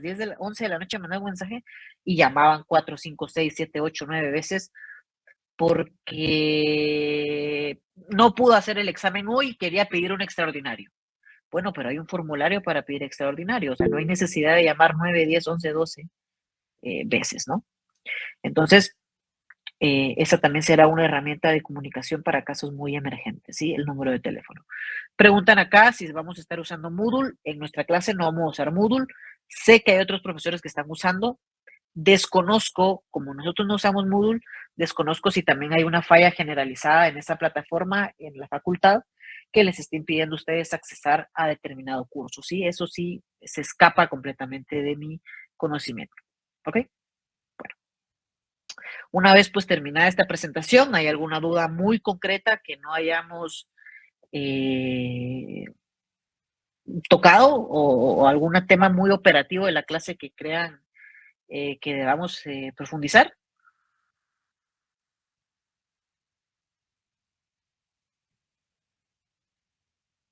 10 de la 11 de la noche mandaba un mensaje y llamaban 4, 5, 6, 7, 8, 9 veces porque no pudo hacer el examen hoy y quería pedir un extraordinario. Bueno, pero hay un formulario para pedir extraordinario, o sea, no hay necesidad de llamar 9, 10, 11, 12 veces, ¿no? Entonces, esa también será una herramienta de comunicación para casos muy emergentes, ¿sí? El número de teléfono. Preguntan acá si vamos a estar usando Moodle. En nuestra clase no vamos a usar Moodle. Sé que hay otros profesores que están usando. Desconozco, como nosotros no usamos Moodle, desconozco si también hay una falla generalizada en esta plataforma, en la facultad, que les esté impidiendo a ustedes accesar a determinado curso, ¿sí? Eso sí se escapa completamente de mi conocimiento, ¿ok? Bueno, una vez pues terminada esta presentación, ¿hay alguna duda muy concreta que no hayamos tocado o algún tema muy operativo de la clase que crean que debamos profundizar?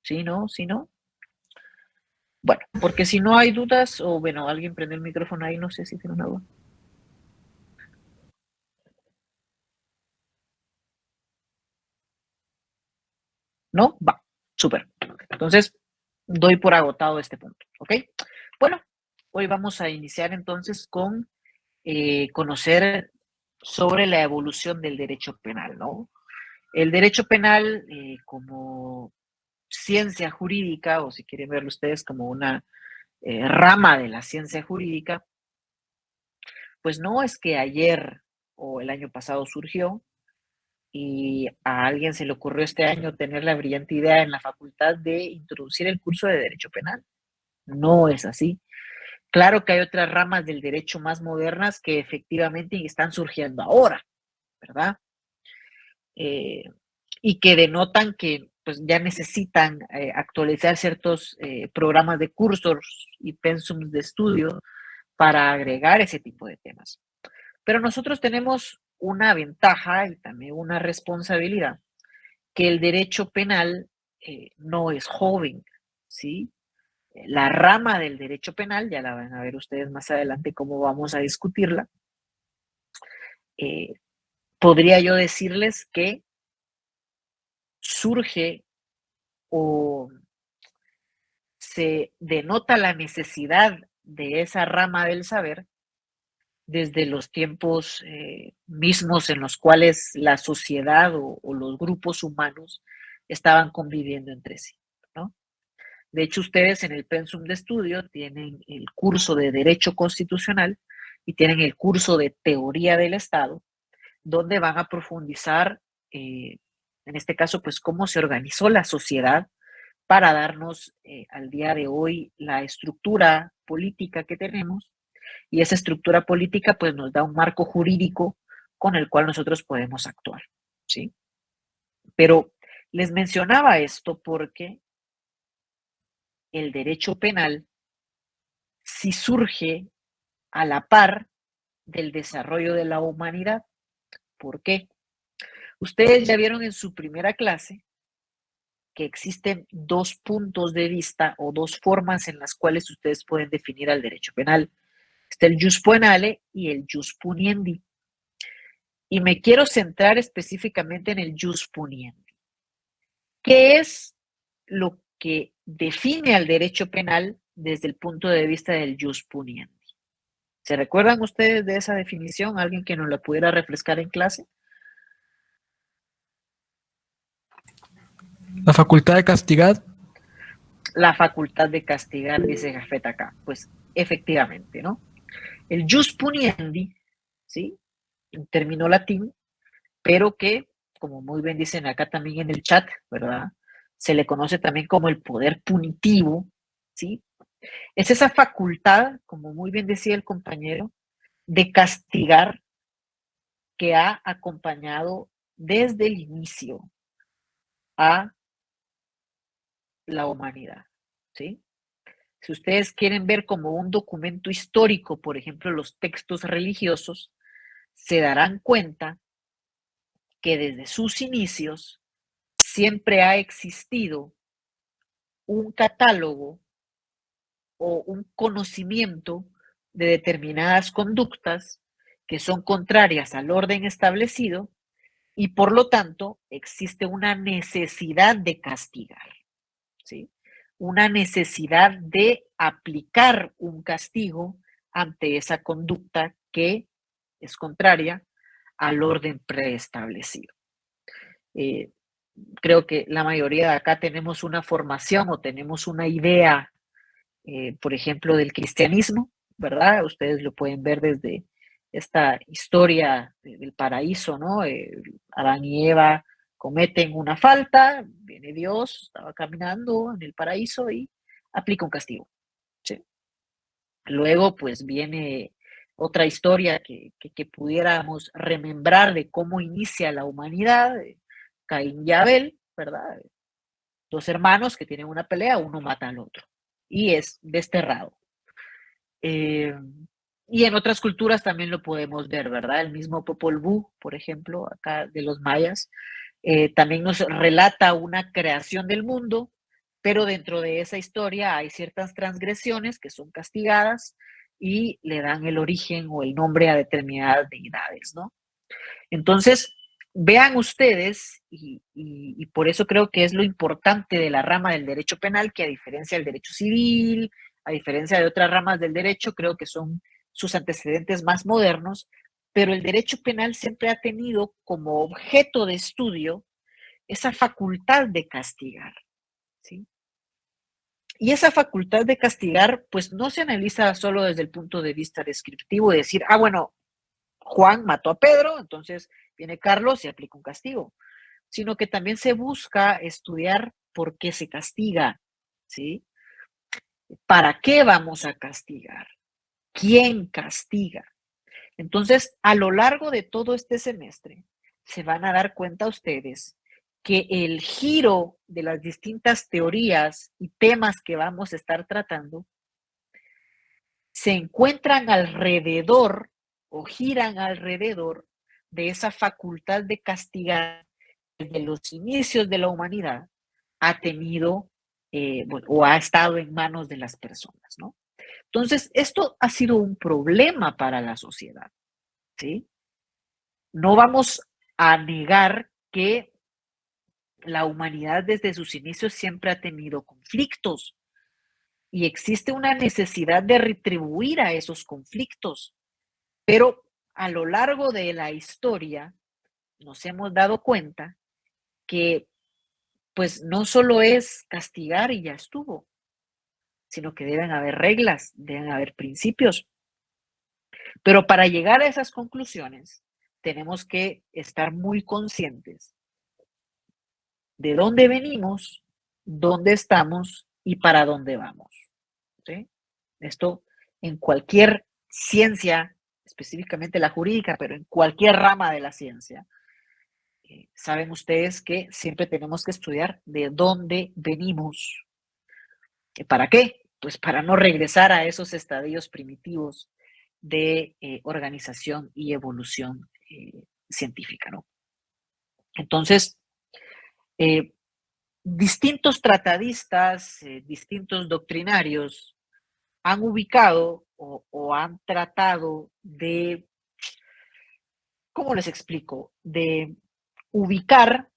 ¿Sí, no? ¿Sí, no? Bueno, porque si no hay dudas, o bueno, alguien prende el micrófono ahí, no sé si tiene una duda. ¿No? Va, súper. Entonces, doy por agotado este punto, ¿ok? Bueno, hoy vamos a iniciar entonces con conocer sobre la evolución del derecho penal, ¿no? El derecho penal como ciencia jurídica, o si quieren verlo ustedes como una rama de la ciencia jurídica, pues no es que ayer o el año pasado surgió y a alguien se le ocurrió este año tener la brillante idea en la facultad de introducir el curso de Derecho Penal. No es así. Claro que hay otras ramas del derecho más modernas que efectivamente están surgiendo ahora, ¿verdad? Eh, y que denotan que pues, ya necesitan actualizar ciertos programas de cursos y pensums de estudio para agregar ese tipo de temas. Pero nosotros tenemos una ventaja y también una responsabilidad, que el derecho penal no es joven, ¿sí? La rama del derecho penal, ya la van a ver ustedes más adelante cómo vamos a discutirla, eh, podría yo decirles que surge o se denota la necesidad de esa rama del saber desde los tiempos mismos en los cuales la sociedad o los grupos humanos estaban conviviendo entre sí, ¿no? De hecho, ustedes en el pensum de estudio tienen el curso de Derecho Constitucional y tienen el curso de Teoría del Estado, donde van a profundizar, en este caso, pues cómo se organizó la sociedad para darnos al día de hoy la estructura política que tenemos, y esa estructura política pues nos da un marco jurídico con el cual nosotros podemos actuar, ¿sí? Pero les mencionaba esto porque el derecho penal sí surge a la par del desarrollo de la humanidad. ¿Por qué? Ustedes ya vieron en su primera clase que existen dos puntos de vista o dos formas en las cuales ustedes pueden definir al derecho penal. Está el jus penale y el jus puniendi. Y me quiero centrar específicamente en el jus puniendi. ¿Qué es lo que define al derecho penal desde el punto de vista del jus puniendi? ¿Se recuerdan ustedes de esa definición? ¿Alguien que nos la pudiera refrescar en clase? La facultad de castigar. La facultad de castigar, dice Jafet acá. Pues efectivamente, ¿no? El jus puniendi, ¿sí? Un término latín, pero que, como muy bien dicen acá también en el chat, ¿verdad? Se le conoce también como el poder punitivo, ¿sí? Es esa facultad, como muy bien decía el compañero, de castigar que ha acompañado desde el inicio a la humanidad, ¿sí? Si ustedes quieren ver como un documento histórico, por ejemplo, los textos religiosos, se darán cuenta que desde sus inicios siempre ha existido un catálogo o un conocimiento de determinadas conductas que son contrarias al orden establecido y por lo tanto existe una necesidad de castigar, ¿sí? Una necesidad de aplicar un castigo ante esa conducta que es contraria al orden preestablecido. Eh, Creo que la mayoría de acá tenemos una formación o tenemos una idea, por ejemplo, del cristianismo, ¿verdad? Ustedes lo pueden ver desde esta historia del paraíso, ¿no? Adán y Eva cometen una falta, viene Dios, estaba caminando en el paraíso y aplica un castigo, ¿sí? Luego, pues viene otra historia que pudiéramos remembrar de cómo inicia la humanidad, Caín y Abel, ¿verdad? Dos hermanos que tienen una pelea, uno mata al otro y es desterrado. Eh, y en otras culturas también lo podemos ver, ¿verdad? El mismo Popol Vuh, por ejemplo, acá de los mayas, también nos relata una creación del mundo, pero dentro de esa historia hay ciertas transgresiones que son castigadas y le dan el origen o el nombre a determinadas deidades, ¿no? Entonces, vean ustedes, y por eso creo que es lo importante de la rama del derecho penal, que a diferencia del derecho civil, a diferencia de otras ramas del derecho, creo que son sus antecedentes más modernos, pero el derecho penal siempre ha tenido como objeto de estudio esa facultad de castigar, ¿sí? Y esa facultad de castigar, pues no se analiza solo desde el punto de vista descriptivo, de decir, bueno, Juan mató a Pedro, entonces viene Carlos y aplica un castigo, sino que también se busca estudiar por qué se castiga, ¿sí? ¿Para qué vamos a castigar? ¿Quién castiga? Entonces, a lo largo de todo este semestre, se van a dar cuenta ustedes que el giro de las distintas teorías y temas que vamos a estar tratando se encuentran alrededor o giran alrededor de esa facultad de castigar desde los inicios de la humanidad ha tenido o ha estado en manos de las personas, ¿no? Entonces, esto ha sido un problema para la sociedad, ¿sí? No vamos a negar que la humanidad desde sus inicios siempre ha tenido conflictos y existe una necesidad de retribuir a esos conflictos, pero a lo largo de la historia nos hemos dado cuenta que pues no solo es castigar y ya estuvo, sino que deben haber reglas, deben haber principios. Pero para llegar a esas conclusiones, tenemos que estar muy conscientes de dónde venimos, dónde estamos y para dónde vamos, ¿sí? Esto en cualquier ciencia, específicamente la jurídica, pero en cualquier rama de la ciencia, saben ustedes que siempre tenemos que estudiar de dónde venimos. ¿Para qué? Pues para no regresar a esos estadios primitivos de organización y evolución científica, ¿no? Entonces, eh, distintos tratadistas, distintos doctrinarios han ubicado o han tratado de, ¿cómo les explico? De ubicar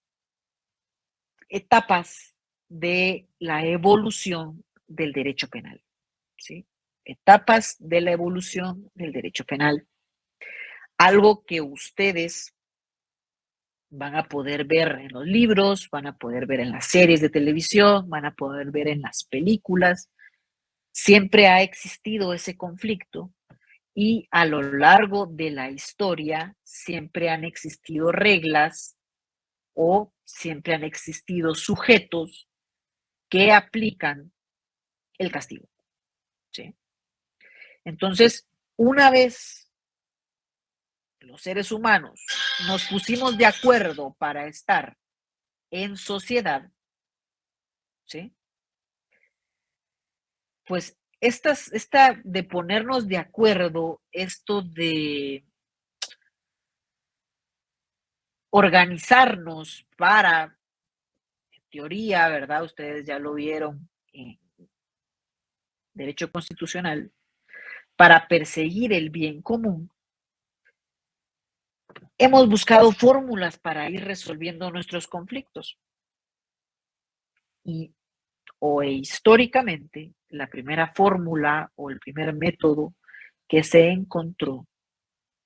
etapas de la evolución del derecho penal, ¿sí? Etapas de la evolución del derecho penal. Algo que ustedes van a poder ver en los libros, van a poder ver en las series de televisión, van a poder ver en las películas. Siempre ha existido ese conflicto y a lo largo de la historia siempre han existido reglas o siempre han existido sujetos que aplican el castigo, ¿sí? Entonces, una vez los seres humanos nos pusimos de acuerdo para estar en sociedad, ¿sí? Pues esta de ponernos de acuerdo, esto de organizarnos para, en teoría, ¿verdad? Ustedes ya lo vieron en derecho constitucional, para perseguir el bien común, hemos buscado fórmulas para ir resolviendo nuestros conflictos. Y o históricamente, la primera fórmula o el primer método que se encontró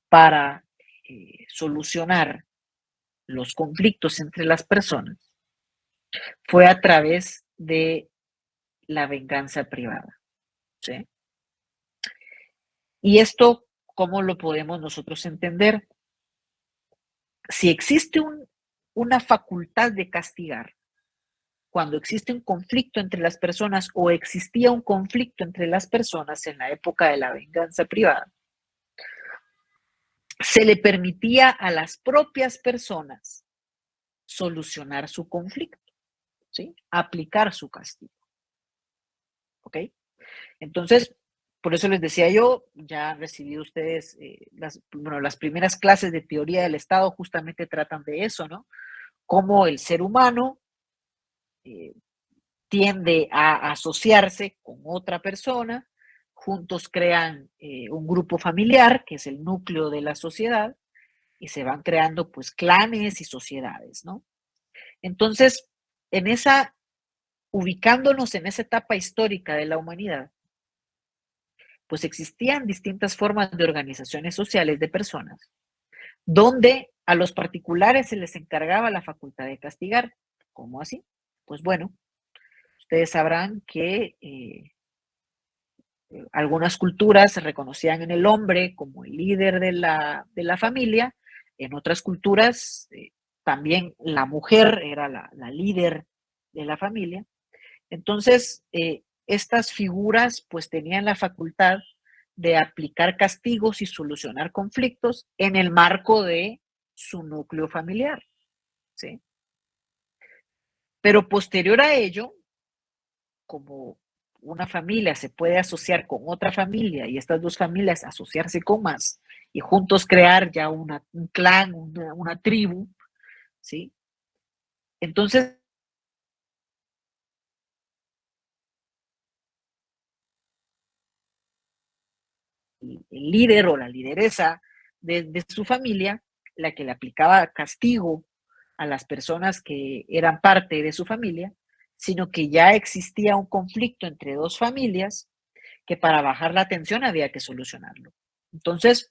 para solucionar los conflictos entre las personas fue a través de la venganza privada, ¿sí? Y esto, ¿cómo lo podemos nosotros entender? Si existe una facultad de castigar, cuando existe un conflicto entre las personas o existía un conflicto entre las personas en la época de la venganza privada, se le permitía a las propias personas solucionar su conflicto, ¿sí? Aplicar su castigo, ¿ok? Entonces, por eso les decía yo, ya han recibido ustedes las primeras clases de teoría del Estado justamente tratan de eso, ¿no? Cómo el ser humano eh, tiende a asociarse con otra persona, juntos crean un grupo familiar, que es el núcleo de la sociedad, y se van creando pues clanes y sociedades, ¿no? Entonces, en esa, ubicándonos en esa etapa histórica de la humanidad, pues existían distintas formas de organizaciones sociales de personas, donde a los particulares se les encargaba la facultad de castigar. ¿Cómo así? Pues bueno, ustedes sabrán que algunas culturas se reconocían en el hombre como el líder de la familia, en otras culturas también la mujer era la líder de la familia. Entonces, estas figuras pues tenían la facultad de aplicar castigos y solucionar conflictos en el marco de su núcleo familiar, ¿sí? Pero posterior a ello, como una familia se puede asociar con otra familia y estas dos familias asociarse con más y juntos crear ya un clan, una tribu, ¿sí? Entonces, el líder o la lideresa de su familia, la que le aplicaba castigo a las personas que eran parte de su familia, sino que ya existía un conflicto entre dos familias que para bajar la tensión había que solucionarlo. Entonces,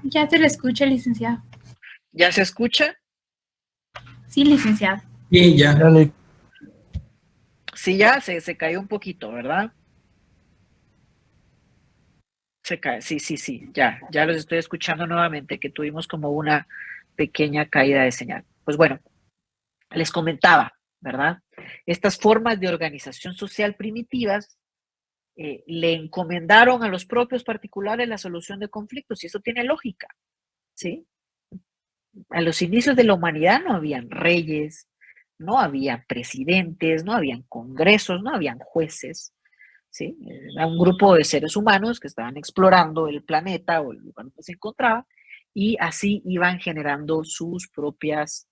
Ya se le escucha, licenciado. ¿ya se escucha? Sí, licenciado. Sí, ya. Sí, ya se cayó un poquito, ¿verdad? Se cae, sí, sí, sí, ya los estoy escuchando nuevamente, que tuvimos como una pequeña caída de señal. Pues bueno, les comentaba, ¿verdad? Estas formas de organización social primitivas le encomendaron a los propios particulares la solución de conflictos y eso tiene lógica, ¿sí? A los inicios de la humanidad no habían reyes, no había presidentes, no habían congresos, no habían jueces, ¿sí? Era un grupo de seres humanos que estaban explorando el planeta o el lugar donde se encontraba y así iban generando sus propias,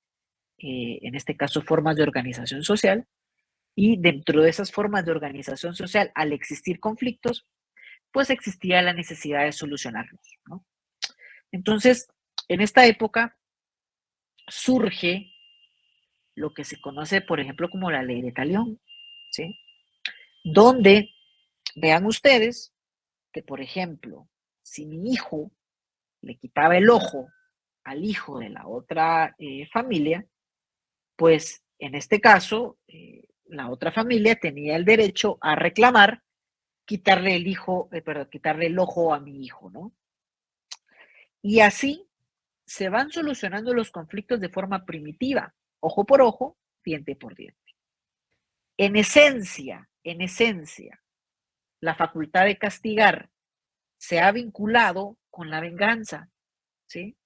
en este caso, formas de organización social. Y dentro de esas formas de organización social, al existir conflictos, pues existía la necesidad de solucionarlos, ¿no? Entonces, en esta época surge lo que se conoce, por ejemplo, como la ley de Talión, ¿sí? Donde, vean ustedes, que, por ejemplo, si mi hijo le quitaba el ojo al hijo de la otra familia, pues en este caso, la otra familia tenía el derecho a reclamar quitarle el hijo, perdón, quitarle el ojo a mi hijo, ¿no? Y así se van solucionando los conflictos de forma primitiva, ojo por ojo, diente por diente. En esencia, la facultad de castigar se ha vinculado con la venganza, ¿sí?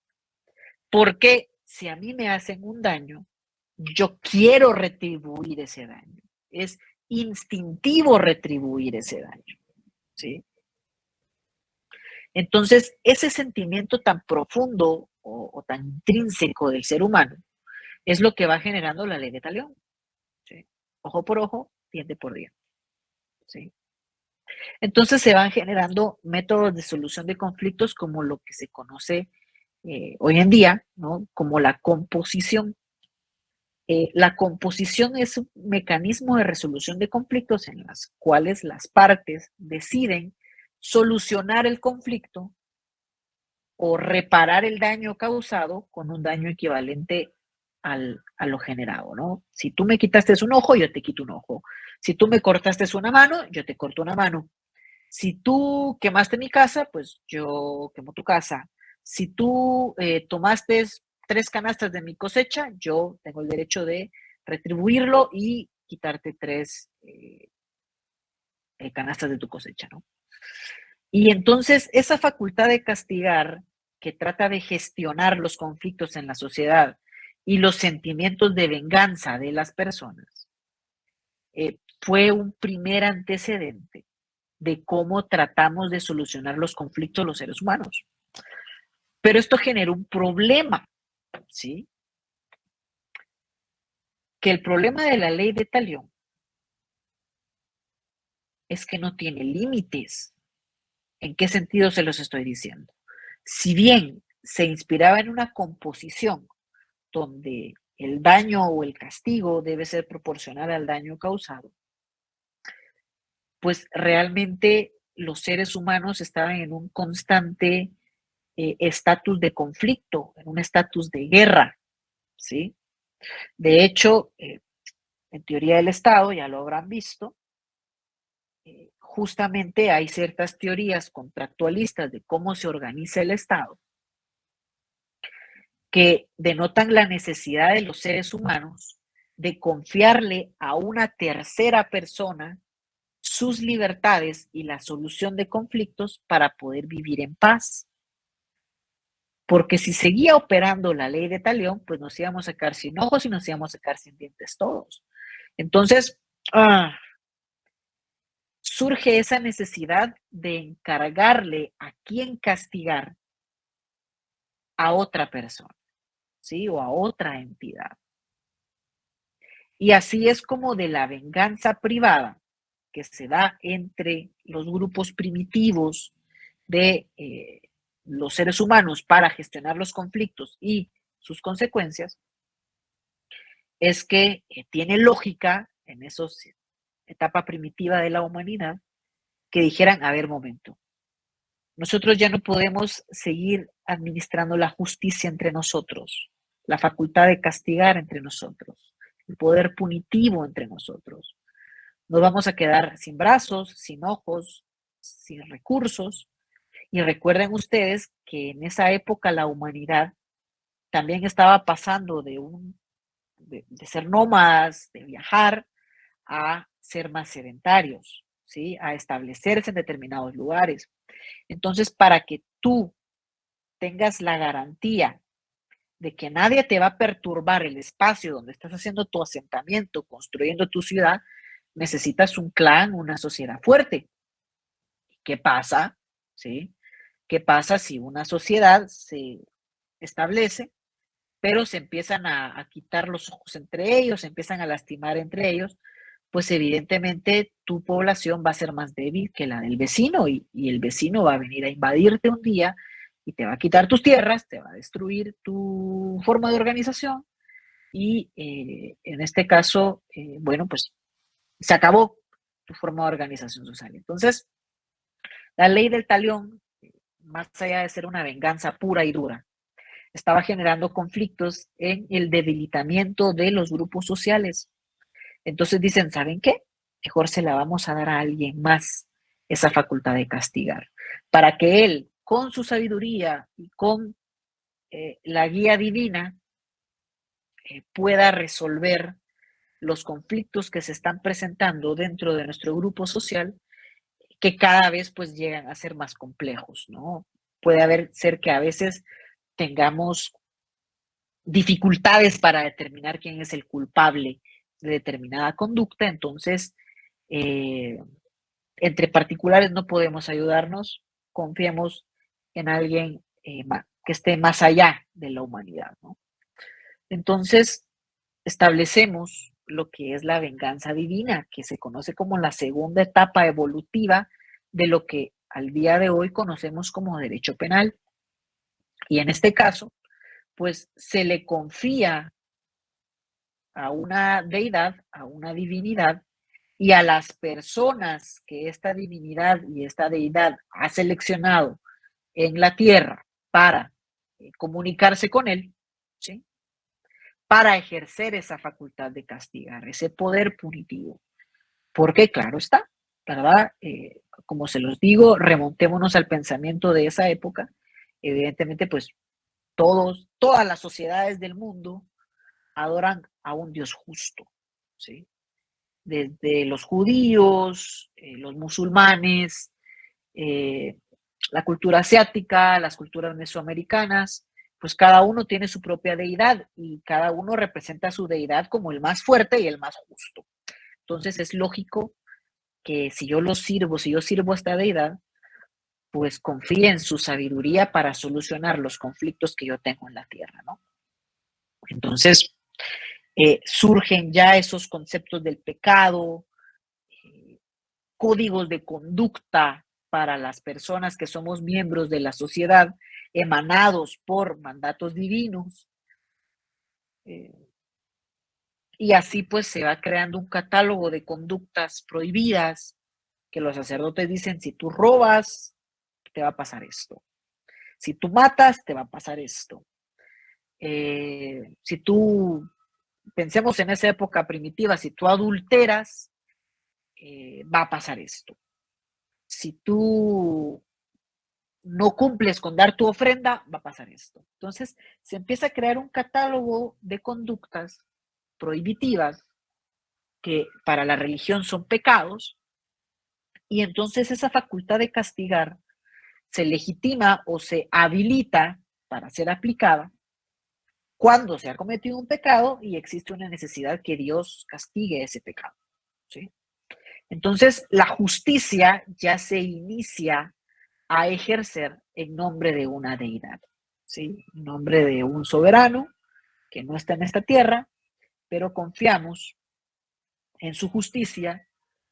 Porque si a mí me hacen un daño, yo quiero retribuir ese daño. Es instintivo retribuir ese daño, ¿sí? Entonces, ese sentimiento tan profundo o tan intrínseco del ser humano es lo que va generando la ley de Talión, ¿sí? Ojo por ojo, diente por diente, ¿sí? Entonces se van generando métodos de solución de conflictos como lo que se conoce hoy en día, ¿no? Como la composición. La composición es un mecanismo de resolución de conflictos en las cuales las partes deciden solucionar el conflicto o reparar el daño causado con un daño equivalente a lo generado, ¿no? Si tú me quitaste un ojo, yo te quito un ojo. Si tú me cortaste una mano, yo te corto una mano. Si tú quemaste mi casa, pues yo quemo tu casa. Si tú tomaste 3 canastas de mi cosecha, yo tengo el derecho de retribuirlo y quitarte 3 canastas de tu cosecha, ¿no? Y entonces esa facultad de castigar que trata de gestionar los conflictos en la sociedad y los sentimientos de venganza de las personas, fue un primer antecedente de cómo tratamos de solucionar los conflictos los seres humanos. Pero esto generó un problema, ¿sí? Que el problema de la ley de Talión es que no tiene límites. ¿En qué sentido se los estoy diciendo? Si bien se inspiraba en una composición donde el daño o el castigo debe ser proporcional al daño causado, pues realmente los seres humanos estaban en un constante estatus de conflicto, en un estatus de guerra, ¿sí? De hecho, en teoría del Estado, ya lo habrán visto, justamente hay ciertas teorías contractualistas de cómo se organiza el Estado que denotan la necesidad de los seres humanos de confiarle a una tercera persona sus libertades y la solución de conflictos para poder vivir en paz. Porque si seguía operando la ley de Talión, pues nos íbamos a quedar sin ojos y nos íbamos a quedar sin dientes todos. Entonces, surge esa necesidad de encargarle a quién castigar a otra persona, ¿sí? O a otra entidad. Y así es como de la venganza privada que se da entre los grupos primitivos de los seres humanos para gestionar los conflictos y sus consecuencias, es que tiene lógica en esa etapa primitiva de la humanidad que dijeran, a ver, momento, nosotros ya no podemos seguir administrando la justicia entre nosotros, la facultad de castigar entre nosotros, el poder punitivo entre nosotros. Nos vamos a quedar sin brazos, sin ojos, sin recursos. Y recuerden ustedes que en esa época la humanidad también estaba pasando de ser nómadas, de viajar, a ser más sedentarios, ¿sí? A establecerse en determinados lugares. Entonces, para que tú tengas la garantía de que nadie te va a perturbar el espacio donde estás haciendo tu asentamiento, construyendo tu ciudad, necesitas un clan, una sociedad fuerte. ¿Qué pasa? ¿Sí? ¿Qué pasa si una sociedad se establece, pero se empiezan a quitar los ojos entre ellos, se empiezan a lastimar entre ellos? Pues evidentemente tu población va a ser más débil que la del vecino y el vecino va a venir a invadirte un día y te va a quitar tus tierras, te va a destruir tu forma de organización y en este caso, bueno, pues se acabó tu forma de organización social. Entonces, la ley del talión, más allá de ser una venganza pura y dura, estaba generando conflictos en el debilitamiento de los grupos sociales. Entonces dicen, ¿saben qué? Mejor se la vamos a dar a alguien más esa facultad de castigar, para que él, con su sabiduría y con la guía divina, pueda resolver los conflictos que se están presentando dentro de nuestro grupo social, que cada vez pues llegan a ser más complejos, ¿no? Puede ser que a veces tengamos dificultades para determinar quién es el culpable de determinada conducta, entonces Entre particulares no podemos ayudarnos, confiemos en alguien que esté más allá de la humanidad, ¿no? Entonces, establecemos lo que es la venganza divina, que se conoce como la segunda etapa evolutiva de lo que al día de hoy conocemos como derecho penal. Y en este caso, pues se le confía a una deidad, a una divinidad, y a las personas que esta divinidad y esta deidad ha seleccionado en la tierra para comunicarse con él, ¿sí? Para ejercer esa facultad de castigar, ese poder punitivo. Porque claro está, ¿verdad? Como se los digo, remontémonos al pensamiento de esa época. Evidentemente, pues todas las sociedades del mundo adoran a un Dios justo, ¿sí? Desde los judíos, los musulmanes, eh, la cultura asiática, las culturas mesoamericanas, pues cada uno tiene su propia deidad y cada uno representa a su deidad como el más fuerte y el más justo. Entonces es lógico que si yo sirvo a esta deidad, pues confíe en su sabiduría para solucionar los conflictos que yo tengo en la tierra, ¿no? Entonces, surgen ya esos conceptos del pecado, códigos de conducta para las personas que somos miembros de la sociedad, emanados por mandatos divinos. Y así pues se va creando un catálogo de conductas prohibidas que los sacerdotes dicen, si tú robas, te va a pasar esto. Si tú matas, te va a pasar esto. Si tú, pensemos en esa época primitiva, si tú adulteras, va a pasar esto. Si tú no cumples con dar tu ofrenda, va a pasar esto. Entonces, se empieza a crear un catálogo de conductas prohibitivas que para la religión son pecados, y entonces esa facultad de castigar se legitima o se habilita para ser aplicada cuando se ha cometido un pecado y existe una necesidad que Dios castigue ese pecado, ¿sí? Entonces, la justicia ya se inicia a ejercer en nombre de una deidad, ¿sí? En nombre de un soberano que no está en esta tierra, pero confiamos en su justicia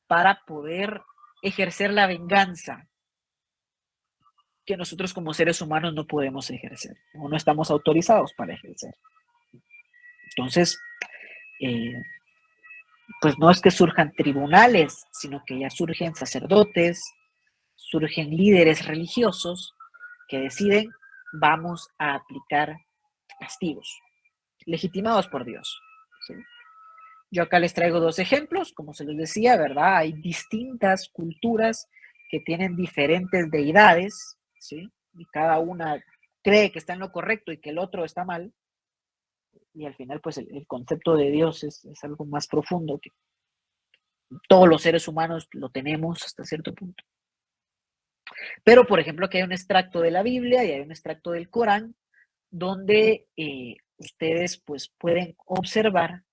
para poder ejercer la venganza que nosotros como seres humanos no podemos ejercer o no estamos autorizados para ejercer. Entonces, eh, pues no es que surjan tribunales, sino que ya surgen sacerdotes, surgen líderes religiosos que deciden, vamos a aplicar castigos, legitimados por Dios, ¿sí? Yo acá les traigo dos ejemplos, como se les decía, ¿verdad? Hay distintas culturas que tienen diferentes deidades, ¿sí? Y cada una cree que está en lo correcto y que el otro está mal. Y al final, pues el concepto de Dios es algo más profundo que todos los seres humanos lo tenemos hasta cierto punto. Pero, por ejemplo, aquí hay un extracto de la Biblia y hay un extracto del Corán donde ustedes pues pueden observar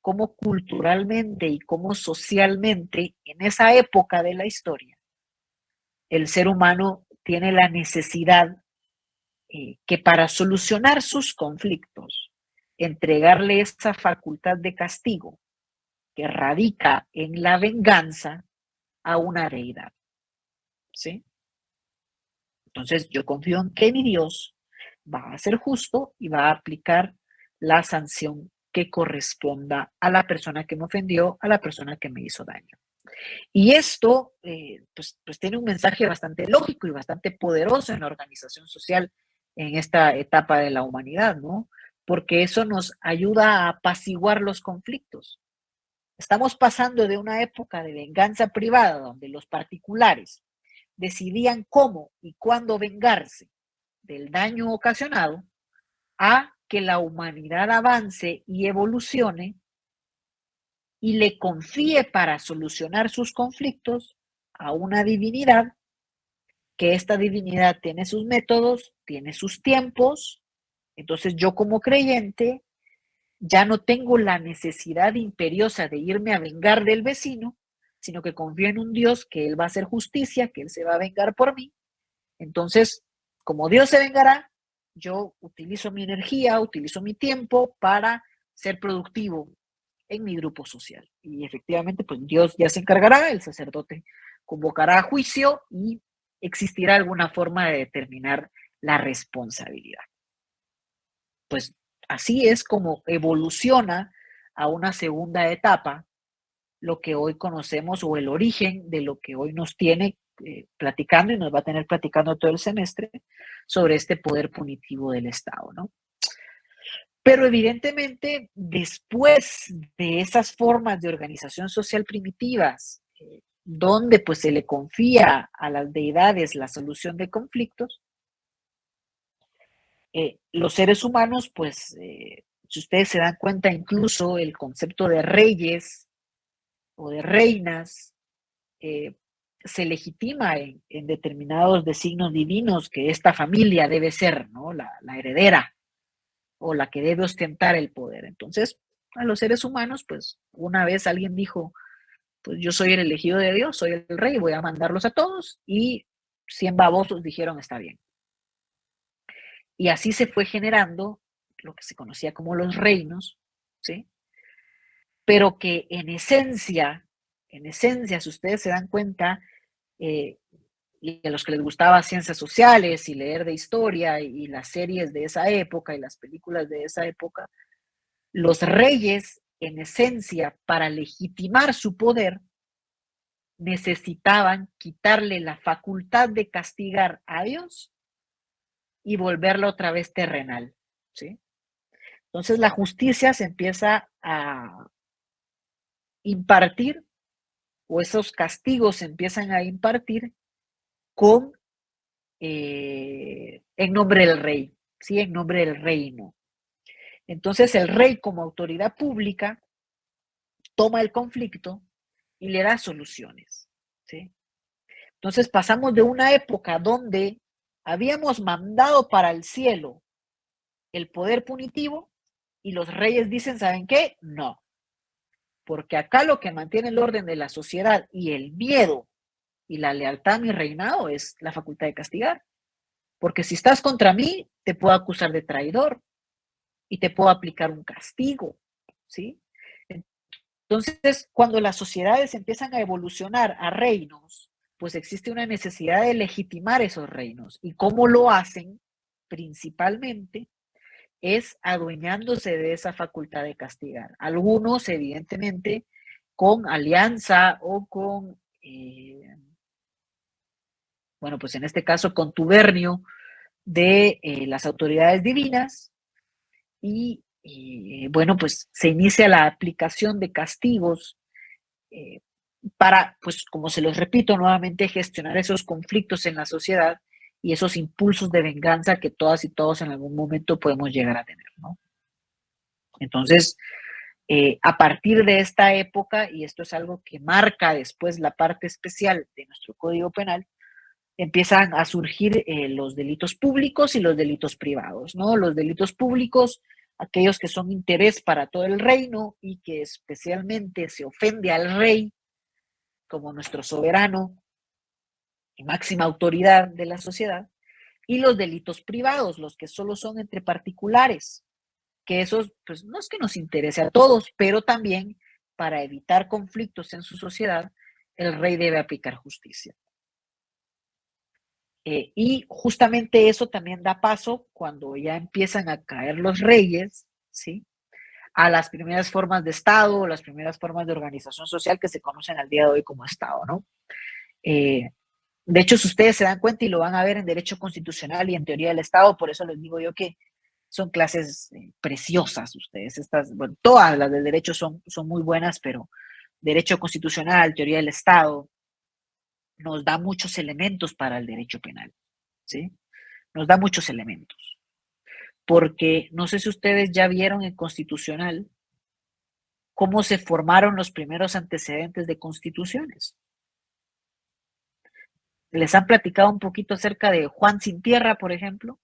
cómo culturalmente y cómo socialmente en esa época de la historia el ser humano tiene la necesidad que para solucionar sus conflictos, entregarle esa facultad de castigo que radica en la venganza a una deidad, ¿sí? Entonces yo confío en que mi Dios va a ser justo y va a aplicar la sanción que corresponda a la persona que me ofendió, a la persona que me hizo daño. Y esto, pues tiene un mensaje bastante lógico y bastante poderoso en la organización social en esta etapa de la humanidad, ¿no? Porque eso nos ayuda a apaciguar los conflictos. Estamos pasando de una época de venganza privada, donde los particulares decidían cómo y cuándo vengarse del daño ocasionado, a que la humanidad avance y evolucione y le confíe para solucionar sus conflictos a una divinidad, que esta divinidad tiene sus métodos, tiene sus tiempos. Entonces yo como creyente ya no tengo la necesidad imperiosa de irme a vengar del vecino, sino que confío en un Dios que Él va a hacer justicia, que Él se va a vengar por mí. Entonces, como Dios se vengará, yo utilizo mi energía, utilizo mi tiempo para ser productivo en mi grupo social. Y efectivamente, pues Dios ya se encargará, el sacerdote convocará a juicio y existirá alguna forma de determinar la responsabilidad. Pues así es como evoluciona a una segunda etapa lo que hoy conocemos o el origen de lo que hoy nos tiene platicando y nos va a tener platicando todo el semestre sobre este poder punitivo del Estado, ¿no? Pero evidentemente, después de esas formas de organización social primitivas, donde pues se le confía a las deidades la solución de conflictos, los seres humanos, pues, si ustedes se dan cuenta, incluso el concepto de reyes o de reinas se legitima en determinados designios divinos que esta familia debe ser, ¿no? La heredera o la que debe ostentar el poder. Entonces, a los seres humanos, pues, una vez alguien dijo, pues yo soy el elegido de Dios, soy el rey, voy a mandarlos a todos, y 100 babosos dijeron, está bien. Y así se fue generando lo que se conocía como los reinos, ¿sí? Pero que en esencia, si ustedes se dan cuenta, eh, y a los que les gustaba ciencias sociales y leer de historia y las series de esa época y las películas de esa época, los reyes, en esencia, para legitimar su poder, necesitaban quitarle la facultad de castigar a Dios y volverla otra vez terrenal, ¿sí? Entonces la justicia se empieza a impartir, o esos castigos se empiezan a impartir con en nombre del rey, ¿sí? En nombre del reino. Entonces el rey como autoridad pública toma el conflicto y le da soluciones, ¿sí? Entonces pasamos de una época donde habíamos mandado para el cielo el poder punitivo y los reyes dicen, ¿saben qué? No, porque acá lo que mantiene el orden de la sociedad y el miedo y la lealtad a mi reinado es la facultad de castigar. Porque si estás contra mí, te puedo acusar de traidor y te puedo aplicar un castigo, ¿sí? Entonces, cuando las sociedades empiezan a evolucionar a reinos, pues existe una necesidad de legitimar esos reinos. ¿Y cómo lo hacen? Principalmente es adueñándose de esa facultad de castigar. Algunos, evidentemente, con alianza o con, bueno, pues en este caso, contubernio de las autoridades divinas y, bueno, pues se inicia la aplicación de castigos eh, para, pues como se los repito nuevamente, gestionar esos conflictos en la sociedad y esos impulsos de venganza que todas y todos en algún momento podemos llegar a tener, ¿no? Entonces, a partir de esta época, y esto es algo que marca después la parte especial de nuestro Código Penal, empiezan a surgir los delitos públicos y los delitos privados, ¿no? Los delitos públicos, aquellos que son interés para todo el reino y que especialmente se ofende al rey como nuestro soberano y máxima autoridad de la sociedad, y los delitos privados, los que solo son entre particulares, que esos, pues no es que nos interese a todos, pero también para evitar conflictos en su sociedad, el rey debe aplicar justicia. Y justamente eso también da paso cuando ya empiezan a caer los reyes, ¿sí? A las primeras formas de Estado, las primeras formas de organización social que se conocen al día de hoy como Estado, ¿no? De hecho, si ustedes se dan cuenta y lo van a ver en Derecho Constitucional y en Teoría del Estado, por eso les digo yo que son clases preciosas ustedes. Estas, bueno, todas las del derecho son muy buenas, pero Derecho Constitucional, Teoría del Estado, nos da muchos elementos para el derecho penal, ¿sí? Nos da muchos elementos. Porque no sé si ustedes ya vieron en Constitucional cómo se formaron los primeros antecedentes de constituciones. ¿Les han platicado un poquito acerca de Juan Sin Tierra, por ejemplo?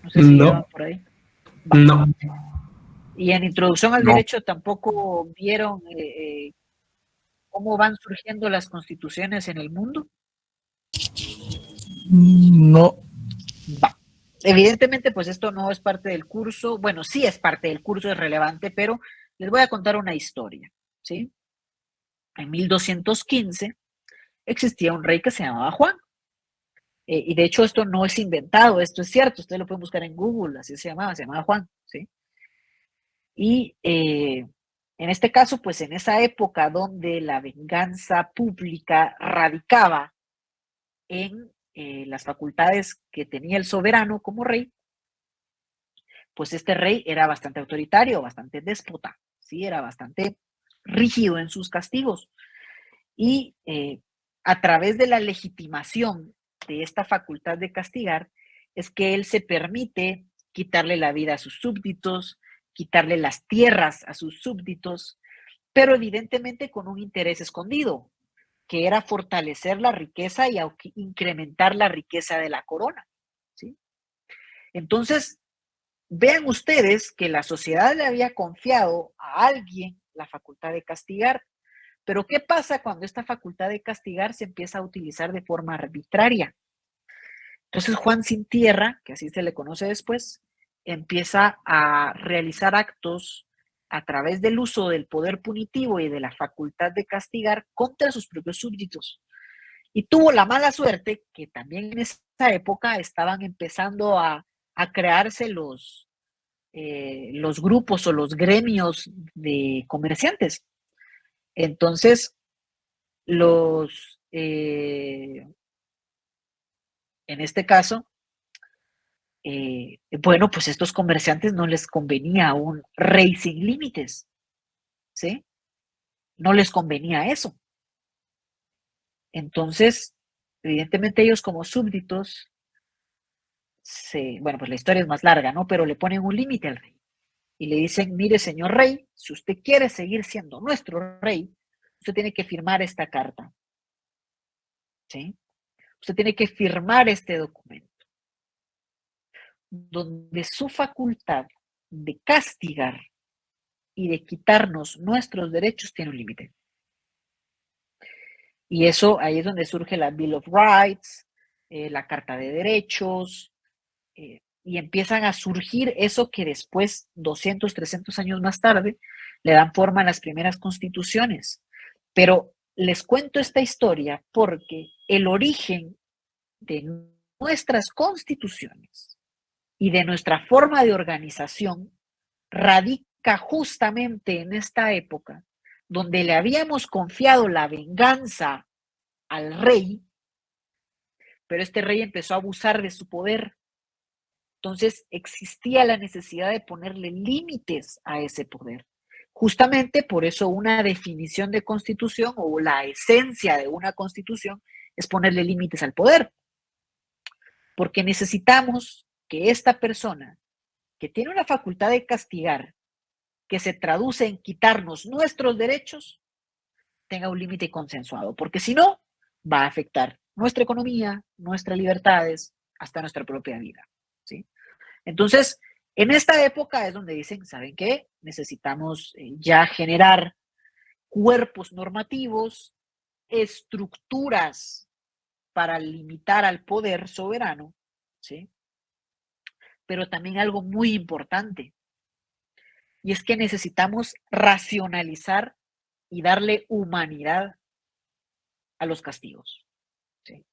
No sé si ya van No, por ahí. Va. no. Y en Introducción al No, Derecho tampoco vieron cómo van surgiendo las constituciones en el mundo. no. Va. Evidentemente, pues esto no es parte del curso. Bueno, sí es parte del curso, es relevante, pero les voy a contar una historia, ¿sí? En 1215 existía un rey que se llamaba Juan. Y de hecho esto no es inventado, esto es cierto, ustedes lo pueden buscar en Google, así se llamaba Juan, ¿sí? Y en este caso, pues en esa época donde la venganza pública radicaba en las facultades que tenía el soberano como rey, pues este rey era bastante autoritario, bastante déspota, ¿sí? Era bastante rígido en sus castigos. Y a través de la legitimación de esta facultad de castigar, es que él se permite quitarle la vida a sus súbditos, quitarle las tierras a sus súbditos, pero evidentemente con un interés escondido, que era fortalecer la riqueza y incrementar la riqueza de la corona, ¿sí? Entonces, vean ustedes que la sociedad le había confiado a alguien la facultad de castigar, pero ¿qué pasa cuando esta facultad de castigar se empieza a utilizar de forma arbitraria? Entonces Juan Sin Tierra, que así se le conoce después, empieza a realizar actos a través del uso del poder punitivo y de la facultad de castigar contra sus propios súbditos. Y tuvo la mala suerte que también en esa época estaban empezando a crearse los grupos o los gremios de comerciantes. Entonces, en este caso, bueno, pues estos comerciantes no les convenía un rey sin límites, ¿sí? No les convenía eso. Entonces, evidentemente ellos como súbditos, bueno, pues la historia es más larga, ¿no? Pero le ponen un límite al rey y le dicen, mire, señor rey, si usted quiere seguir siendo nuestro rey, usted tiene que firmar esta carta, ¿sí? Usted tiene que firmar este documento, donde su facultad de castigar y de quitarnos nuestros derechos tiene un límite. Y eso, ahí es donde surge la Bill of Rights, la Carta de Derechos, y empiezan a surgir eso que después, 200, 300 años más tarde, le dan forma a las primeras constituciones. Pero les cuento esta historia porque el origen de nuestras constituciones y de nuestra forma de organización radica justamente en esta época donde le habíamos confiado la venganza al rey, pero este rey empezó a abusar de su poder. Entonces existía la necesidad de ponerle límites a ese poder. Justamente por eso una definición de constitución o la esencia de una constitución es ponerle límites al poder. Porque necesitamos que esta persona que tiene una facultad de castigar, que se traduce en quitarnos nuestros derechos, tenga un límite consensuado, porque si no, va a afectar nuestra economía, nuestras libertades, hasta nuestra propia vida, ¿sí? Entonces, en esta época es donde dicen, ¿saben qué? Necesitamos ya generar cuerpos normativos, estructuras para limitar al poder soberano, ¿sí? Pero también algo muy importante, y es que necesitamos racionalizar y darle humanidad a los castigos, ¿sí?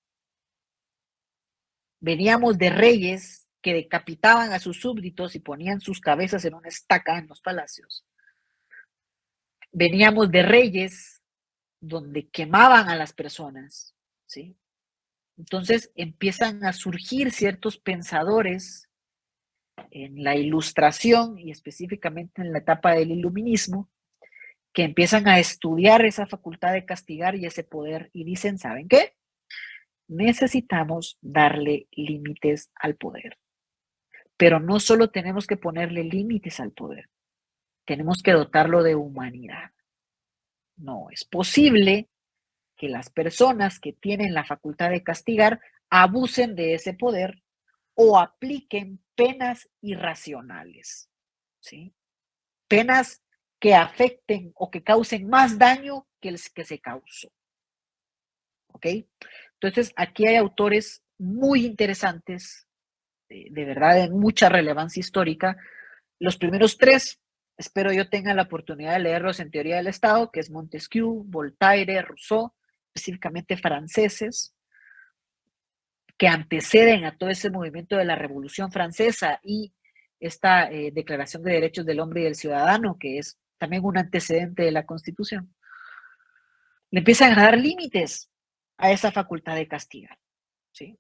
Veníamos de reyes que decapitaban a sus súbditos y ponían sus cabezas en una estaca en los palacios. Veníamos de reyes donde quemaban a las personas, ¿sí? Entonces empiezan a surgir ciertos pensadores en la Ilustración y específicamente en la etapa del Iluminismo que empiezan a estudiar esa facultad de castigar y ese poder y dicen, ¿saben qué? Necesitamos darle límites al poder. Pero no solo tenemos que ponerle límites al poder, tenemos que dotarlo de humanidad. No es posible que las personas que tienen la facultad de castigar abusen de ese poder o apliquen penas irracionales, ¿sí? penas que afecten o que causen más daño que el que se causó. ¿Ok? Entonces, aquí hay autores muy interesantes, de verdad, de mucha relevancia histórica. Los primeros tres, espero yo tenga la oportunidad de leerlos en Teoría del Estado, que es Montesquieu, Voltaire, Rousseau, específicamente franceses, que anteceden a todo ese movimiento de la Revolución Francesa y esta Declaración de Derechos del Hombre y del Ciudadano, que es también un antecedente de la Constitución, le empiezan a dar límites a esa facultad de castigar, ¿sí?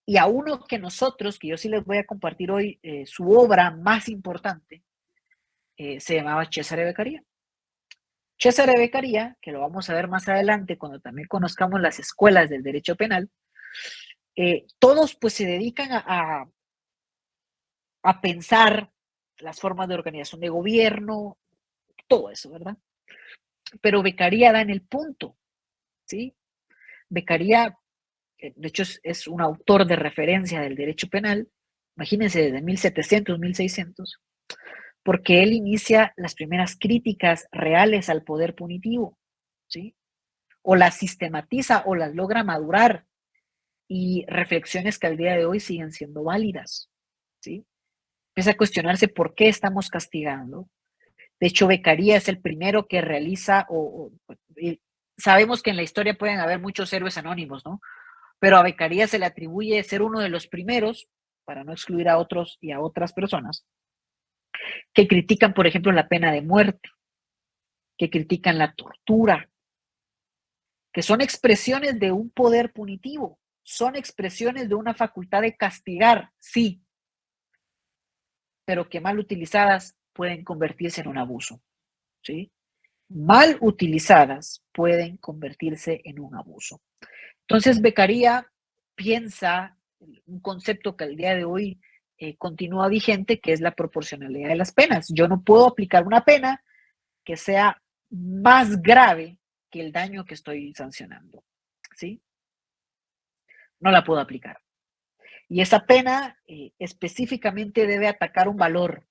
Y a uno que nosotros, que yo sí les voy a compartir hoy, su obra más importante, se llamaba Cesare Beccaria. Cesare Beccaria, que lo vamos a ver más adelante cuando también conozcamos las escuelas del derecho penal, todos pues se dedican a pensar las formas de organización de gobierno, todo eso, ¿verdad? Pero Beccaria da en el punto, ¿sí? Beccaria, de hecho, es un autor de referencia del derecho penal, imagínense, desde 1700, 1600, porque él inicia las primeras críticas reales al poder punitivo, ¿sí? O las sistematiza o las logra madurar, y reflexiones que al día de hoy siguen siendo válidas, ¿sí? Empieza a cuestionarse por qué estamos castigando. De hecho, Beccaria es el primero que realiza, sabemos que en la historia pueden haber muchos héroes anónimos, ¿no? Pero a Beccaria se le atribuye ser uno de los primeros, para no excluir a otros y a otras personas, que critican, por ejemplo, la pena de muerte, que critican la tortura, que son expresiones de un poder punitivo, son expresiones de una facultad de castigar, sí, pero que mal utilizadas pueden convertirse en un abuso, ¿sí? Mal utilizadas pueden convertirse en un abuso. Entonces, Beccaria piensa un concepto que al día de hoy continúa vigente, que es la proporcionalidad de las penas. Yo no puedo aplicar una pena que sea más grave que el daño que estoy sancionando, ¿sí? No la puedo aplicar. Y esa pena específicamente debe atacar un valor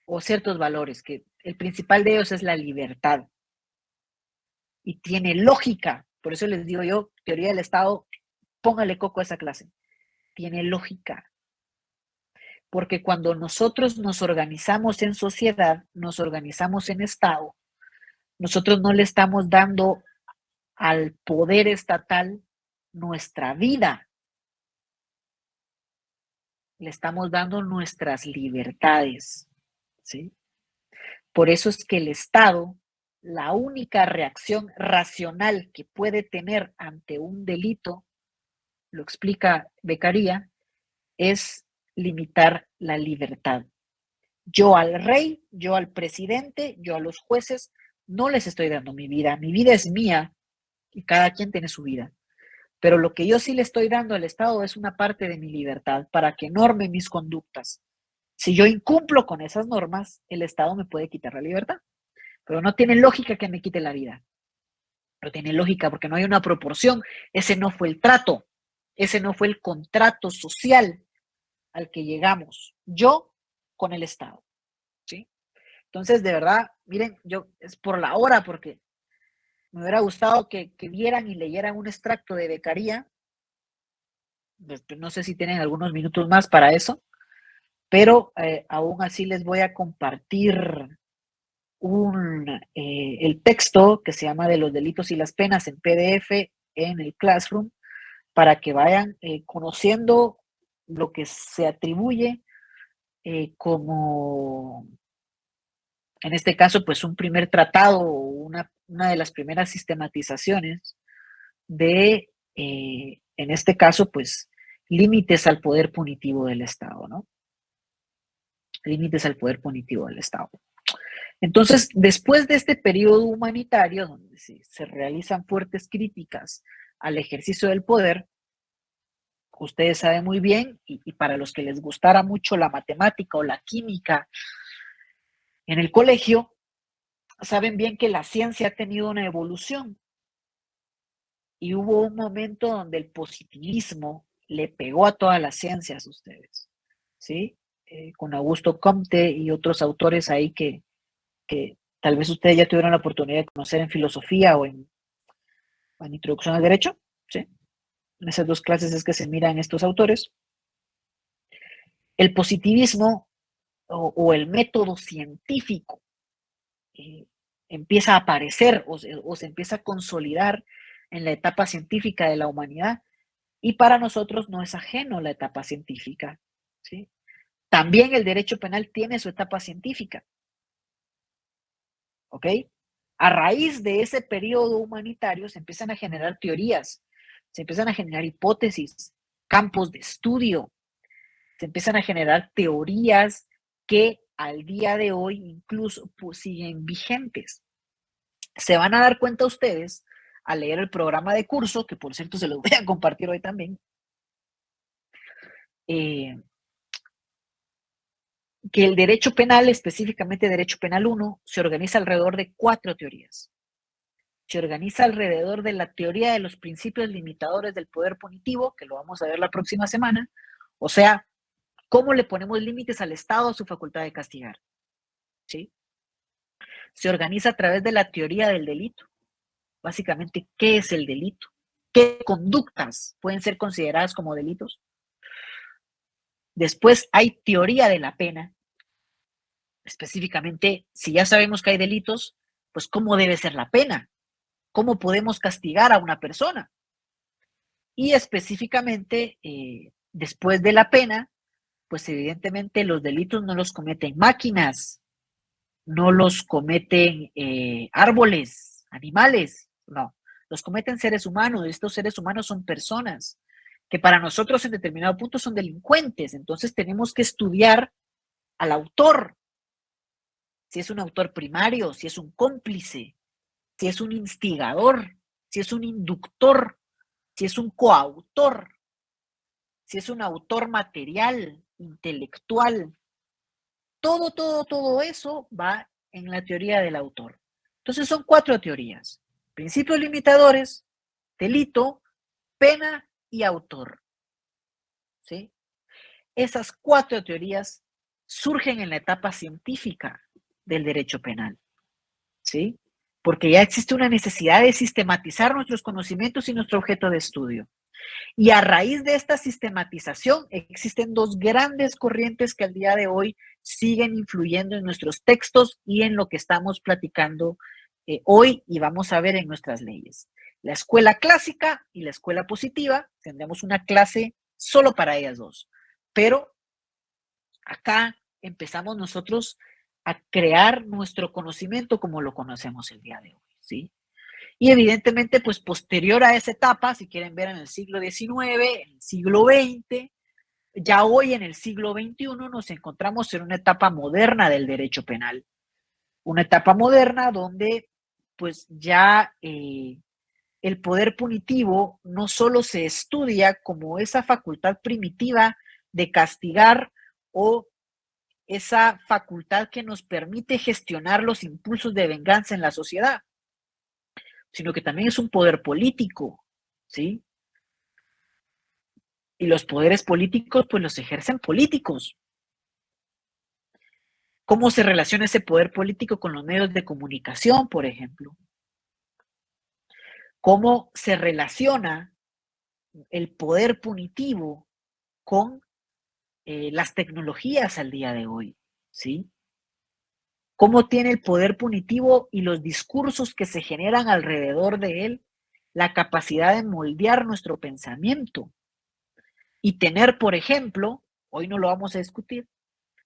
o ciertos valores, que el principal de ellos es la libertad. Y tiene lógica, por eso les digo yo, teoría del Estado, póngale coco a esa clase. Tiene lógica. Porque cuando nosotros nos organizamos en sociedad, nos organizamos en Estado, nosotros no le estamos dando al poder estatal nuestra vida, le estamos dando nuestras libertades, ¿sí? Por eso es que el Estado, la única reacción racional que puede tener ante un delito, lo explica Beccaria, es limitar la libertad. Yo al rey, yo al presidente, yo a los jueces, no les estoy dando mi vida es mía y cada quien tiene su vida. Pero lo que yo sí le estoy dando al Estado es una parte de mi libertad para que norme mis conductas. Si yo incumplo con esas normas, el Estado me puede quitar la libertad. Pero no tiene lógica que me quite la vida. No tiene lógica porque no hay una proporción. Ese no fue el trato. Ese no fue el contrato social al que llegamos. Yo con el Estado. ¿Sí? Entonces, de verdad, miren, yo es por la hora porque me hubiera gustado que vieran y leyeran un extracto de Beccaria. No sé si tienen algunos minutos más para eso, pero aún así les voy a compartir el texto que se llama De los delitos y las penas en PDF en el Classroom para que vayan conociendo lo que se atribuye como, en este caso, pues un primer tratado o una de las primeras sistematizaciones de, en este caso, pues límites al poder punitivo del Estado, ¿no? Límites al poder punitivo del Estado. Entonces, después de este periodo humanitario, donde se realizan fuertes críticas al ejercicio del poder, ustedes saben muy bien, y para los que les gustara mucho la matemática o la química en el colegio, saben bien que la ciencia ha tenido una evolución y hubo un momento donde el positivismo le pegó a todas las ciencias, ustedes, ¿sí? con Augusto Comte y otros autores ahí que tal vez ustedes ya tuvieron la oportunidad de conocer en filosofía o en introducción al derecho, ¿sí? En esas dos clases es que se miran estos autores. El positivismo o el método científico empieza a aparecer o se empieza a consolidar en la etapa científica de la humanidad, y para nosotros no es ajeno la etapa científica, ¿sí? También el derecho penal tiene su etapa científica, ¿ok? A raíz de ese periodo humanitario se empiezan a generar teorías, se empiezan a generar hipótesis, campos de estudio, se empiezan a generar teorías que al día de hoy incluso pues, siguen vigentes. Se van a dar cuenta ustedes al leer el programa de curso, que por cierto se los voy a compartir hoy también, que el derecho penal, específicamente derecho penal 1, se organiza alrededor de 4 teorías. Se organiza alrededor de la teoría de los principios limitadores del poder punitivo, que lo vamos a ver la próxima semana, o sea, cómo le ponemos límites al Estado a su facultad de castigar, ¿sí? Se organiza a través de la teoría del delito. Básicamente, ¿qué es el delito? ¿Qué conductas pueden ser consideradas como delitos? Después hay teoría de la pena. Específicamente, si ya sabemos que hay delitos, pues ¿cómo debe ser la pena? ¿Cómo podemos castigar a una persona? Y específicamente, después de la pena, pues evidentemente los delitos no los cometen máquinas, no los cometen árboles, animales, no, los cometen seres humanos. Estos seres humanos son personas que para nosotros en determinado punto son delincuentes. Entonces tenemos que estudiar al autor, si es un autor primario, si es un cómplice, si es un instigador, si es un inductor, si es un coautor, si es un autor material, intelectual. Todo eso va en la teoría del autor. Entonces son 4 teorías: principios limitadores, delito, pena y autor, ¿sí? Esas 4 teorías surgen en la etapa científica del derecho penal, ¿sí? Porque ya existe una necesidad de sistematizar nuestros conocimientos y nuestro objeto de estudio. Y a raíz de esta sistematización existen 2 grandes corrientes que al día de hoy siguen influyendo en nuestros textos y en lo que estamos platicando hoy y vamos a ver en nuestras leyes. La escuela clásica y la escuela positiva. Tendremos una clase solo para ellas 2. Pero acá empezamos nosotros a crear nuestro conocimiento como lo conocemos el día de hoy, ¿sí? Y evidentemente, pues posterior a esa etapa, si quieren ver en el siglo XIX, en el siglo XX, ya hoy en el siglo XXI nos encontramos en una etapa moderna del derecho penal. Una etapa moderna donde pues ya el poder punitivo no solo se estudia como esa facultad primitiva de castigar o esa facultad que nos permite gestionar los impulsos de venganza en la sociedad, sino que también es un poder político, ¿sí? Y los poderes políticos, pues los ejercen políticos. ¿Cómo se relaciona ese poder político con los medios de comunicación, por ejemplo? ¿Cómo se relaciona el poder punitivo con las tecnologías al día de hoy? ¿Sí? ¿Cómo tiene el poder punitivo y los discursos que se generan alrededor de él la capacidad de moldear nuestro pensamiento? Y tener, por ejemplo, hoy no lo vamos a discutir,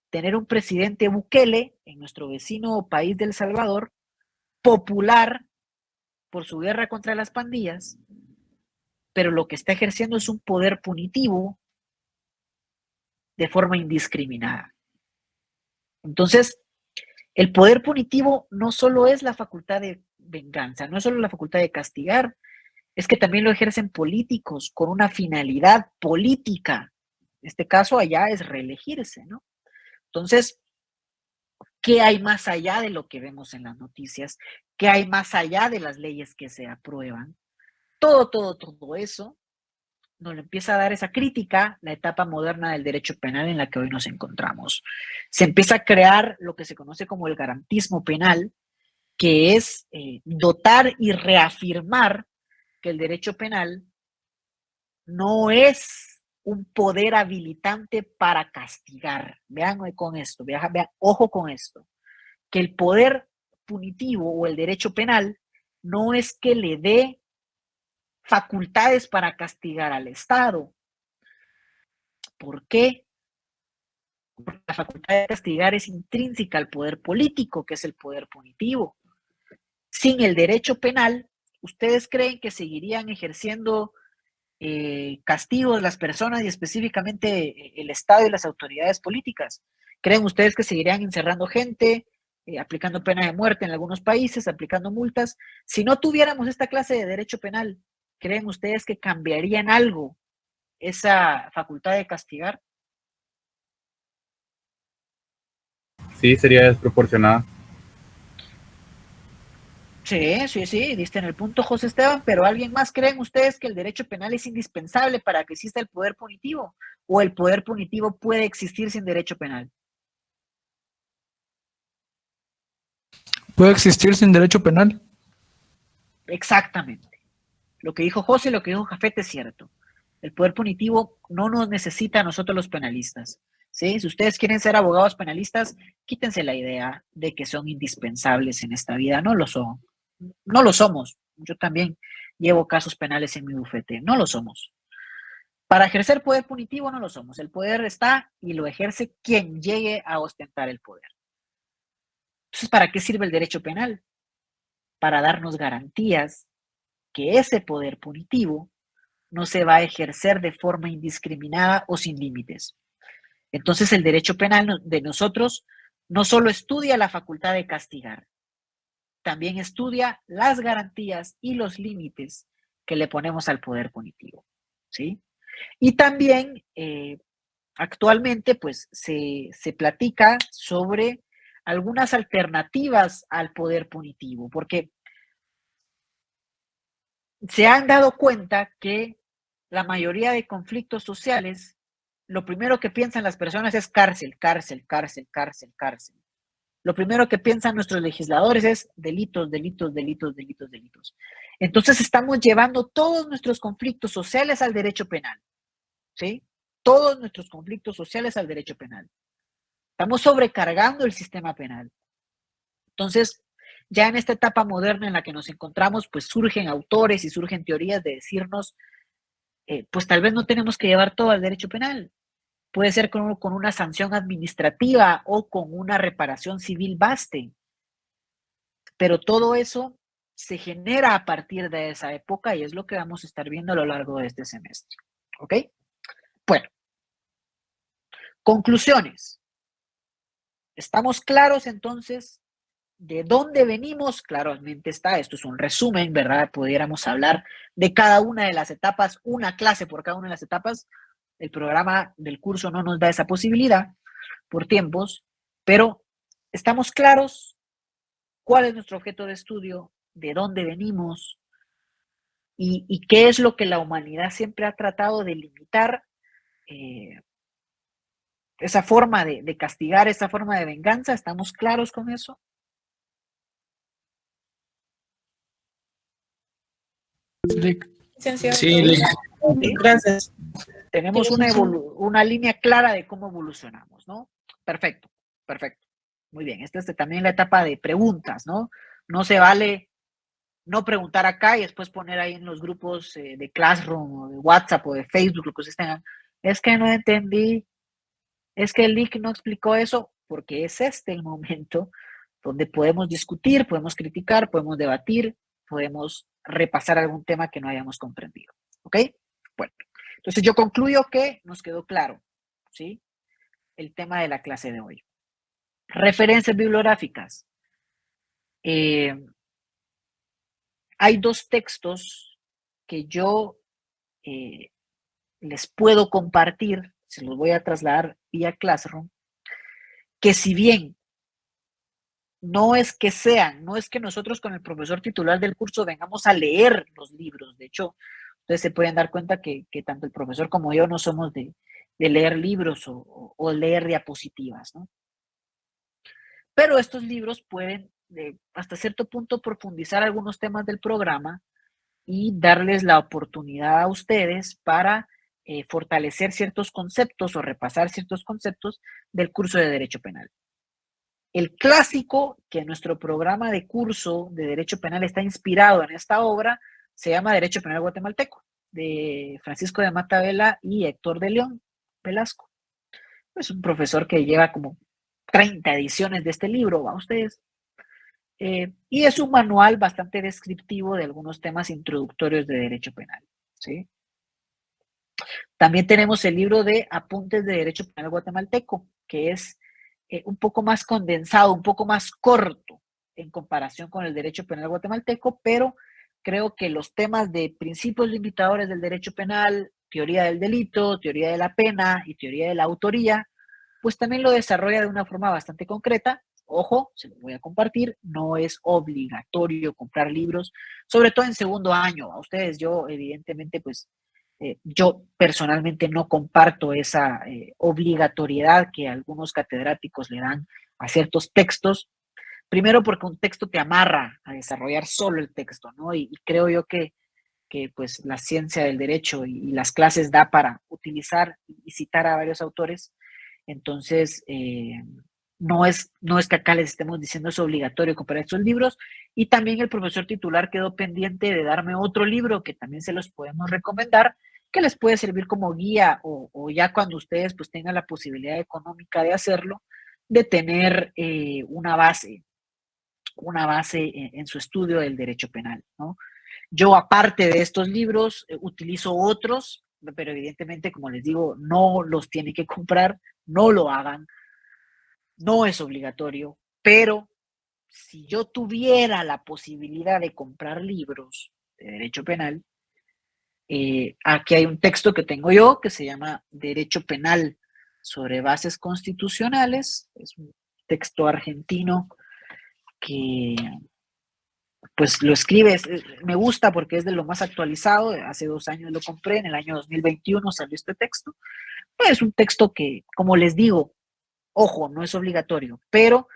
tener un presidente Bukele en nuestro vecino país de El Salvador, popular por su guerra contra las pandillas, pero lo que está ejerciendo es un poder punitivo de forma indiscriminada. Entonces, el poder punitivo no solo es la facultad de venganza, no es solo la facultad de castigar, es que también lo ejercen políticos con una finalidad política. En este caso allá es reelegirse, ¿no? Entonces, ¿qué hay más allá de lo que vemos en las noticias? ¿Qué hay más allá de las leyes que se aprueban? Todo eso nos empieza a dar esa crítica la etapa moderna del derecho penal en la que hoy nos encontramos. Se empieza a crear lo que se conoce como el garantismo penal, que es dotar y reafirmar que el derecho penal no es un poder habilitante para castigar. Vean con esto, vean, ojo con esto, que el poder punitivo o el derecho penal no es que le dé facultades para castigar al Estado. ¿Por qué? Porque la facultad de castigar es intrínseca al poder político, que es el poder punitivo. Sin el derecho penal, ¿ustedes creen que seguirían ejerciendo castigos las personas y específicamente el Estado y las autoridades políticas? ¿Creen ustedes que seguirían encerrando gente, aplicando pena de muerte en algunos países, aplicando multas? Si no tuviéramos esta clase de derecho penal, ¿creen ustedes que cambiarían algo esa facultad de castigar? Sí, sería desproporcionada. Sí, diste en el punto, José Esteban, pero ¿alguien más creen ustedes que el derecho penal es indispensable para que exista el poder punitivo? ¿O el poder punitivo puede existir sin derecho penal? ¿Puede existir sin derecho penal? Exactamente. Lo que dijo José y lo que dijo Jafet es cierto. El poder punitivo no nos necesita a nosotros los penalistas. ¿Sí? Si ustedes quieren ser abogados penalistas, quítense la idea de que son indispensables en esta vida. No lo son. No lo somos. Yo también llevo casos penales en mi bufete. No lo somos. Para ejercer poder punitivo no lo somos. El poder está y lo ejerce quien llegue a ostentar el poder. Entonces, ¿para qué sirve el derecho penal? Para darnos garantías que ese poder punitivo no se va a ejercer de forma indiscriminada o sin límites. Entonces, el derecho penal de nosotros no solo estudia la facultad de castigar, también estudia las garantías y los límites que le ponemos al poder punitivo, ¿sí? Y también actualmente pues se platica sobre algunas alternativas al poder punitivo, porque se han dado cuenta que la mayoría de conflictos sociales, lo primero que piensan las personas es cárcel, cárcel, cárcel, cárcel, cárcel. Lo primero que piensan nuestros legisladores es delitos, delitos, delitos, delitos, delitos. Entonces estamos llevando todos nuestros conflictos sociales al derecho penal, ¿sí? Todos nuestros conflictos sociales al derecho penal. Estamos sobrecargando el sistema penal. Entonces, ya en esta etapa moderna en la que nos encontramos, pues surgen autores y surgen teorías de decirnos, pues tal vez no tenemos que llevar todo al derecho penal. Puede ser con una sanción administrativa o con una reparación civil baste. Pero todo eso se genera a partir de esa época y es lo que vamos a estar viendo a lo largo de este semestre. ¿Ok? Bueno, conclusiones. ¿Estamos claros entonces de dónde venimos? Claramente está, esto es un resumen, ¿verdad? Pudiéramos hablar de cada una de las etapas, una clase por cada una de las etapas. El programa del curso no nos da esa posibilidad por tiempos, pero estamos claros cuál es nuestro objeto de estudio, de dónde venimos y qué es lo que la humanidad siempre ha tratado de limitar, esa forma de castigar, esa forma de venganza. ¿Estamos claros con eso? Sí, Lick. ¿Sí? Gracias. Tenemos una línea clara de cómo evolucionamos, ¿no? Perfecto, perfecto. Muy bien, esta es también la etapa de preguntas, ¿no? No se vale no preguntar acá y después poner ahí en los grupos de Classroom o de WhatsApp o de Facebook, lo que ustedes tengan. Es que no entendí, es que el Lick no explicó eso, porque es este el momento donde podemos discutir, podemos criticar, podemos debatir, podemos repasar algún tema que no hayamos comprendido. ¿Ok? Bueno, entonces yo concluyo que nos quedó claro, ¿sí? El tema de la clase de hoy. Referencias bibliográficas. Hay dos textos que yo les puedo compartir, se los voy a trasladar vía Classroom, que si bien no es que nosotros con el profesor titular del curso vengamos a leer los libros, de hecho, Entonces se pueden dar cuenta que tanto el profesor como yo no somos de leer libros o leer diapositivas, ¿no? Pero estos libros pueden hasta cierto punto profundizar algunos temas del programa y darles la oportunidad a ustedes para fortalecer ciertos conceptos o repasar ciertos conceptos del curso de Derecho Penal. El clásico que nuestro programa de curso de Derecho Penal está inspirado en esta obra se llama Derecho Penal Guatemalteco, de Francisco de Matavela y Héctor de León Velasco. Es un profesor que lleva como 30 ediciones de este libro, ¿va ustedes? Y es un manual bastante descriptivo de algunos temas introductorios de Derecho Penal, ¿sí? También tenemos el libro de Apuntes de Derecho Penal Guatemalteco, que es un poco más condensado, un poco más corto en comparación con el Derecho Penal Guatemalteco, pero creo que los temas de principios limitadores del derecho penal, teoría del delito, teoría de la pena y teoría de la autoría, pues también lo desarrolla de una forma bastante concreta. Ojo, se los voy a compartir, no es obligatorio comprar libros, sobre todo en segundo año. A ustedes, yo evidentemente, pues, yo personalmente no comparto esa obligatoriedad que algunos catedráticos le dan a ciertos textos. Primero porque un texto te amarra a desarrollar solo el texto, ¿no? Y creo yo que pues la ciencia del derecho y las clases da para utilizar y citar a varios autores. Entonces, no es que acá les estemos diciendo es obligatorio comprar estos libros. Y también el profesor titular quedó pendiente de darme otro libro que también se los podemos recomendar, que les puede servir como guía o ya cuando ustedes pues tengan la posibilidad económica de hacerlo, de tener una base en su estudio del derecho penal, ¿no? Yo, aparte de estos libros, utilizo otros, pero evidentemente, como les digo, no los tienen que comprar, no lo hagan, no es obligatorio, pero si yo tuviera la posibilidad de comprar libros de derecho penal, aquí hay un texto que tengo yo que se llama Derecho Penal sobre Bases Constitucionales, es un texto argentino que pues lo escribe, me gusta porque es de lo más actualizado, hace 2 años lo compré, en el año 2021 salió este texto. Es un texto que, como les digo, ojo, no es obligatorio, pero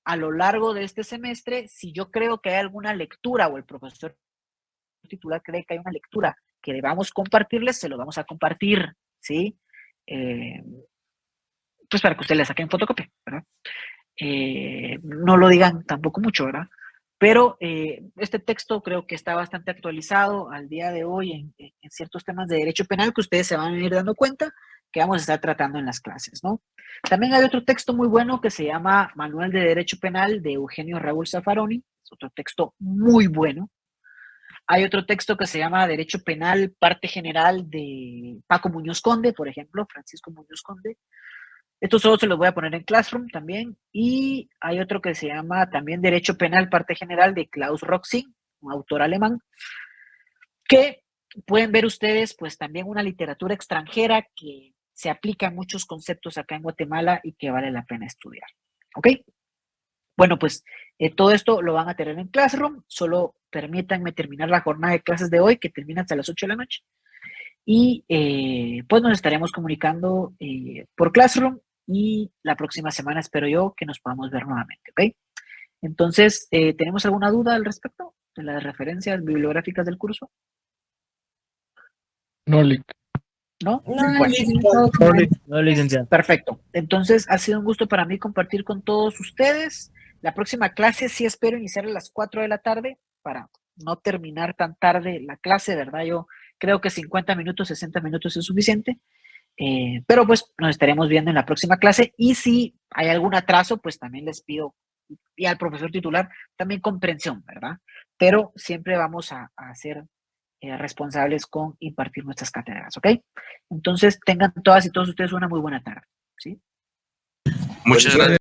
a lo largo de este semestre, si yo creo que hay alguna lectura o el profesor titular cree que hay una lectura que debamos compartirles, se lo vamos a compartir, ¿sí? Pues para que ustedes le saquen fotocopia, ¿verdad? No lo digan tampoco mucho, ¿verdad? Pero este texto creo que está bastante actualizado al día de hoy en ciertos temas de derecho penal que ustedes se van a ir dando cuenta que vamos a estar tratando en las clases, ¿no? También hay otro texto muy bueno que se llama Manual de Derecho Penal de Eugenio Raúl Zaffaroni, es otro texto muy bueno. Hay otro texto que se llama Derecho Penal, parte general de Paco Muñoz Conde, por ejemplo, Francisco Muñoz Conde. Estos solo se los voy a poner en Classroom también. Y hay otro que se llama también Derecho Penal, parte general de Klaus Roxing, un autor alemán, que pueden ver ustedes pues también una literatura extranjera que se aplica a muchos conceptos acá en Guatemala y que vale la pena estudiar. ¿Ok? Bueno, pues todo esto lo van a tener en Classroom. Solo permítanme terminar la jornada de clases de hoy, que termina hasta las 8 de la noche. Y pues nos estaremos comunicando por Classroom y la próxima semana espero yo que nos podamos ver nuevamente, ¿ok? Entonces, ¿tenemos alguna duda al respecto de las referencias bibliográficas del curso? No, Lick. ¿No? No, Bueno, licenciado. No, licenciado. perfecto. Entonces, ha sido un gusto para mí compartir con todos ustedes. La próxima clase sí espero iniciar a las 4 de la tarde para no terminar tan tarde la clase, ¿verdad? Yo creo que 50 minutos, 60 minutos es suficiente. Pero pues nos estaremos viendo en la próxima clase y si hay algún atraso, pues también les pido y al profesor titular también comprensión, ¿verdad? Pero siempre vamos a ser responsables con impartir nuestras cátedras, ¿ok? Entonces tengan todas y todos ustedes una muy buena tarde, ¿sí? Muchas gracias.